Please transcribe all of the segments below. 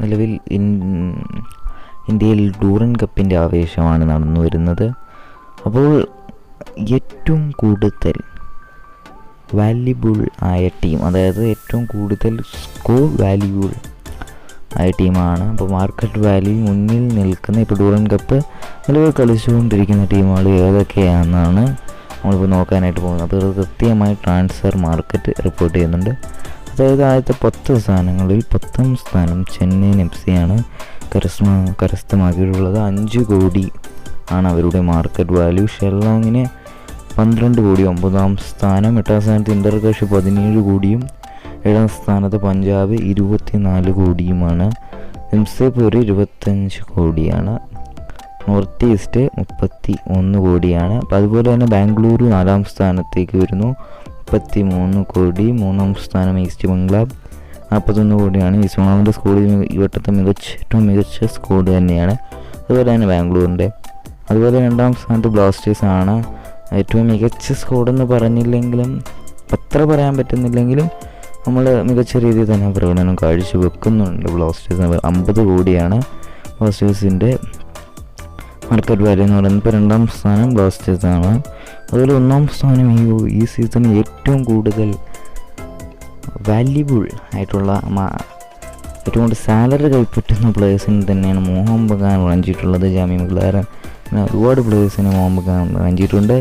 നിലവിൽ ഇന്ത്യയിൽ ഡൂറൻ കപ്പിൻ്റെ ആവേശമാണ് നടന്നു വരുന്നത്. അപ്പോൾ ഏറ്റവും കൂടുതൽ വാല്യുബിൾ ആയ ടീം, അതായത് ഏറ്റവും കൂടുതൽ സ്കോർ വാല്യുബിൾ ആയ ടീമാണ്. അപ്പോൾ മാർക്കറ്റ് വാല്യൂ മുന്നിൽ നിൽക്കുന്ന ഇപ്പോൾ ഡൂറൻ കപ്പ് നിലവിൽ കളിച്ചുകൊണ്ടിരിക്കുന്ന ടീമുകൾ ഏതൊക്കെയാണെന്നാണ് നമ്മളിപ്പോൾ നോക്കാനായിട്ട് പോകുന്നത്. അപ്പോൾ ഇത് കൃത്യമായി ട്രാൻസ്ഫർ മാർക്കറ്റ് റിപ്പോർട്ട് ചെയ്യുന്നുണ്ട്. അതായത് ആദ്യത്തെ 10 സ്ഥാനങ്ങളിൽ 10ാം സ്ഥാനം ചെന്നൈയിൻ FC ആണ് കരസ്ഥമാക്കിയിട്ടുള്ളത്. 5 കോടി ആണ് അവരുടെ മാർക്കറ്റ് വാല്യൂ. ഷെല്ലോങ്ങിന് 12 കോടി 9ാം സ്ഥാനം. 8ാം സ്ഥാനത്ത് ഇന്റർകാഷ് 17 കോടിയും 7ാം സ്ഥാനത്ത് പഞ്ചാബ് 24 കോടിയുമാണ്. എംസേപൂർ 25 കോടിയാണ്. നോർത്ത് ഈസ്റ്റ് 31 കോടിയാണ്. അപ്പോൾ അതുപോലെ തന്നെ ബാംഗ്ലൂരു 4ാം സ്ഥാനത്തേക്ക് വരുന്നു, 33 കോടി. 3ാം സ്ഥാനം ഈസ്റ്റ് ബംഗ്ലാൾ 41 കോടിയാണ്. ഈസ്റ്റ് ബംഗ്ലാളിൻ്റെ സ്കോഡ് ഈ വട്ടത്തെ ഏറ്റവും മികച്ച സ്കോഡ് തന്നെയാണ്. അതുപോലെ തന്നെ ബാംഗ്ലൂരിൻ്റെ. അതുപോലെ 2ാം സ്ഥാനത്ത് ബ്ലാസ്റ്റേഴ്സ് ആണ്. ഏറ്റവും മികച്ച സ്കോഡെന്ന് പറഞ്ഞില്ലെങ്കിലും, അത്ര പറയാൻ പറ്റുന്നില്ലെങ്കിലും നമ്മൾ മികച്ച രീതിയിൽ തന്നെ പ്രകടനം കാഴ്ചവെക്കുന്നുണ്ട്. ബ്ലാസ്റ്റേഴ്സ് 50 കോടിയാണ് ബ്ലാസ്റ്റേഴ്സിൻ്റെ മാർക്കറ്റ് വാല്യൂ എന്ന് പറയുന്നത്. ഇപ്പോൾ 2ാം സ്ഥാനം ബ്ലാസ്റ്റേഴ്സ് ആണ്. അതുപോലെ 1ാം സ്ഥാനം ഈ സീസണിൽ ഏറ്റവും കൂടുതൽ വാല്യുബിൾ ആയിട്ടുള്ള ഏറ്റവും കൂടുതൽ സാലറി കൈപ്പറ്റുന്ന പ്ലേയേഴ്സിന് തന്നെയാണ് മോഹൻ ബഗാൻ റാഞ്ചിയിട്ടുള്ളത്. ജാമി മക്ലാരൻ, അങ്ങനെ ഒരുപാട് പ്ലേയേഴ്സിനെ മോഹൻ ബഗാൻ റാഞ്ചിയിട്ടുണ്ട്.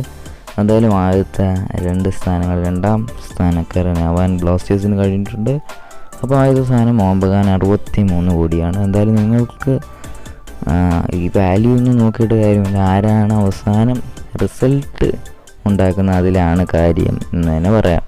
എന്തായാലും ആദ്യത്തെ 2 സ്ഥാനങ്ങൾ 2ാം സ്ഥാനക്കാരനാവാൻ ബ്ലാസ്റ്റേഴ്സിന് കഴിഞ്ഞിട്ടുണ്ട്. അപ്പോൾ ആദ്യത്തെ സ്ഥാനം മോഹൻ ബഗാൻ 63 കോടിയാണ്. എന്തായാലും നിങ്ങൾക്ക് ഈ വാല്യൂ ഒന്നും നോക്കിയിട്ട് കാര്യമില്ല, ആരാണ് അവസാനം റിസൾട്ട് ഉണ്ടാക്കുന്നത് അതിലാണ് കാര്യം എന്ന് തന്നെ പറയാം.